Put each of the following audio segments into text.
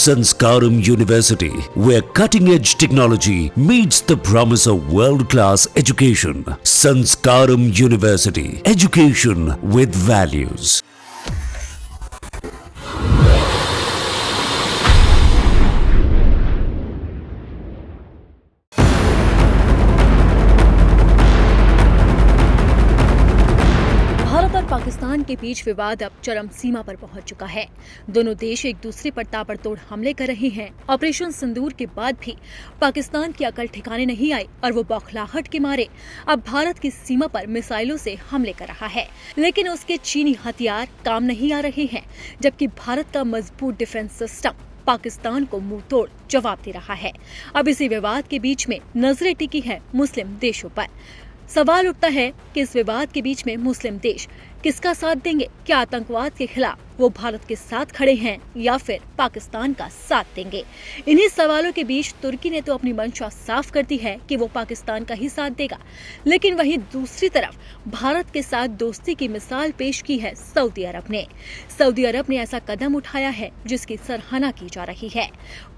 Sanskaram University, where cutting-edge technology meets the promise of world-class education. Sanskaram University, education with values. Pakistan के बीच विवाद अब चरम सीमा पर पहुंच चुका है। दोनों देश एक दूसरे पर ताबड़तोड़ हमले कर रहे हैं। ऑपरेशन सिंदूर के बाद भी पाकिस्तान की अकल ठिकाने नहीं आई और वो बौखलाहट के मारे अब भारत की सीमा पर मिसाइलों से हमले कर रहा है, लेकिन उसके चीनी हथियार काम नहीं आ रहे हैं, जबकि भारत का मजबूत डिफेंस सिस्टम पाकिस्तान को मुंह तोड़ जवाब दे रहा है। अब इसी विवाद के बीच में नजरें टिकी है मुस्लिम देशों पर। सवाल उठता है कि इस विवाद के बीच में मुस्लिम देश किसका साथ देंगे? क्या आतंकवाद के खिलाफ वो भारत के साथ खड़े हैं या फिर पाकिस्तान का साथ देंगे? इन्हीं सवालों के बीच तुर्की ने तो अपनी मंशा साफ कर दी है कि वो पाकिस्तान का ही साथ देगा, लेकिन वहीं दूसरी तरफ भारत के साथ दोस्ती की मिसाल पेश की है सऊदी अरब ने। सऊदी अरब ने ऐसा कदम उठाया है जिसकी सराहना की जा रही है।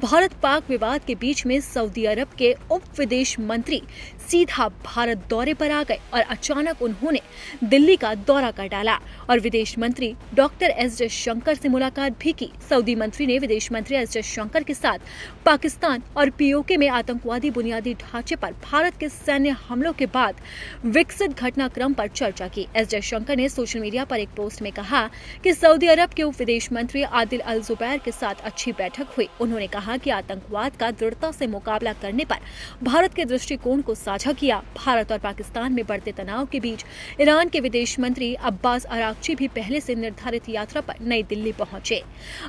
भारत पाक विवाद के बीच में सऊदी अरब के उप विदेश मंत्री सीधा भारत दौरे पर आ गए और अचानक उन्होंने दिल्ली का दौरा कर डाला और विदेश मंत्री डॉक्टर एस जयशंकर से मुलाकात भी की। सऊदी मंत्री ने विदेश मंत्री एस जयशंकर के साथ पाकिस्तान और पीओके में आतंकवादी बुनियादी ढांचे पर भारत के सैन्य हमलों के बाद विकसित घटनाक्रम पर चर्चा की। एस जयशंकर ने सोशल मीडिया पर एक पोस्ट में कहा कि सऊदी अरब के उप विदेश मंत्री आदिल अल जुबैर के साथ अच्छी बैठक हुई। उन्होंने कहा कि आतंकवाद का दृढ़ता से मुकाबला करने पर भारत के दृष्टिकोण को साझा किया। भारत और पाकिस्तान में बढ़ते तनाव के बीच ईरान के विदेश मंत्री अब्बास अरागची भी पहले से निर्धारित यात्रा पर नई दिल्ली पहुंचे।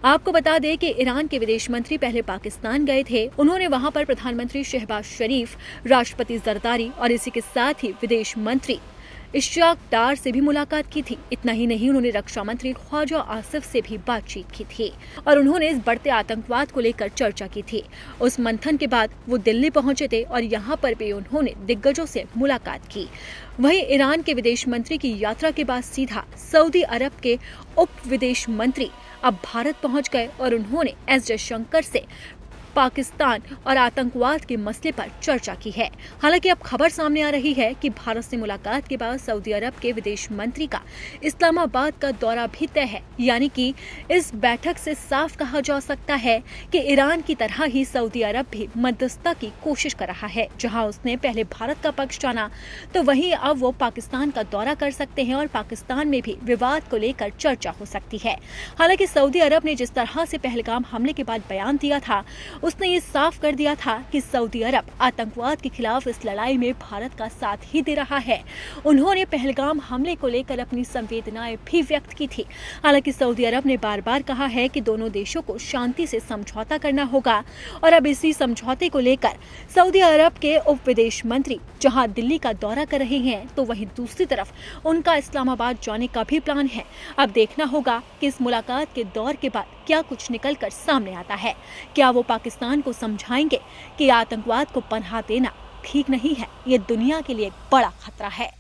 आपको बता दें कि ईरान के विदेश मंत्री पहले पाकिस्तान गए थे। उन्होंने वहां पर प्रधानमंत्री शहबाज शरीफ, राष्ट्रपति जरदारी और इसी के साथ ही विदेश मंत्री इश्तियाक डार से भी मुलाकात की थी। इतना ही नहीं, उन्होंने रक्षा मंत्री ख्वाजा आसिफ से भी बातचीत की थी और उन्होंने इस बढ़ते आतंकवाद को लेकर चर्चा की थी। उस मंथन के बाद वो दिल्ली पहुंचे थे और यहाँ पर भी उन्होंने दिग्गजों से मुलाकात की। वहीं ईरान के विदेश मंत्री की यात्रा के बाद सीधा सऊदी अरब के उप विदेश मंत्री अब भारत पहुंच गए और उन्होंने एस जयशंकर से पाकिस्तान और आतंकवाद के मसले पर चर्चा की है। हालांकि अब खबर सामने आ रही है कि भारत से मुलाकात के बाद सऊदी अरब के विदेश मंत्री का इस्लामाबाद का दौरा भी तय है, यानी कि इस बैठक से साफ कहा जा सकता है कि ईरान की तरह ही सऊदी अरब भी मध्यस्थता की कोशिश कर रहा है। जहां उसने पहले भारत का पक्ष जाना, तो वहीं अब वो पाकिस्तान का दौरा कर सकते हैं और पाकिस्तान में भी विवाद को लेकर चर्चा हो सकती है। हालांकि सऊदी अरब ने जिस तरह से पहलगाम हमले के बाद बयान दिया था, उसने ये साफ कर दिया था कि सऊदी अरब आतंकवाद के खिलाफ इस लड़ाई में भारत का साथ ही दे रहा है। उन्होंने पहलगाम हमले को लेकर अपनी संवेदनाएं भी व्यक्त की थी। हालांकि सऊदी अरब ने बार बार कहा है कि दोनों देशों को शांति से समझौता करना होगा और अब इसी समझौते को लेकर सऊदी अरब के उप विदेश मंत्री जहां दिल्ली का दौरा कर रहे हैं, तो वहीं दूसरी तरफ उनका इस्लामाबाद जाने का भी प्लान है। अब देखना होगा कि इस मुलाकात के दौर के बाद क्या कुछ निकलकर सामने आता है। क्या वो पाकिस्तान को समझाएंगे कि आतंकवाद को पनाह देना ठीक नहीं है? ये दुनिया के लिए एक बड़ा खतरा है।